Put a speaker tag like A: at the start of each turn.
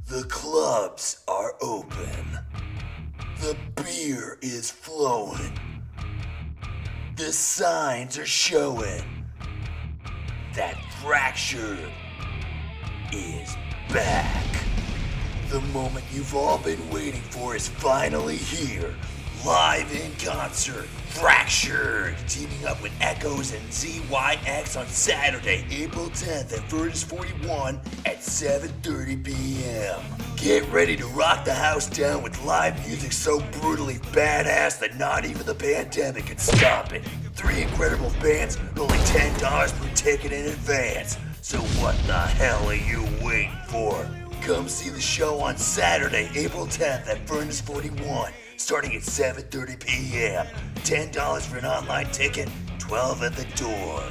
A: The clubs are open. The beer is flowing. The signs are showing that Fractured is back. The moment you've all been waiting for is finally here. Live in concert, Fractured, teaming up with Echoes and ZYX on Saturday, April 10th at Furnace 41 at 7:30 p.m. Get ready to rock the house down with live music so brutally badass that not even the pandemic can stop it. 3 incredible bands, only $10 per ticket in advance. So what the hell are you waiting for? Come see the show on Saturday, April 10th at Furnace 41, starting at 7:30 p.m. $10 for an online ticket, $12 at the door.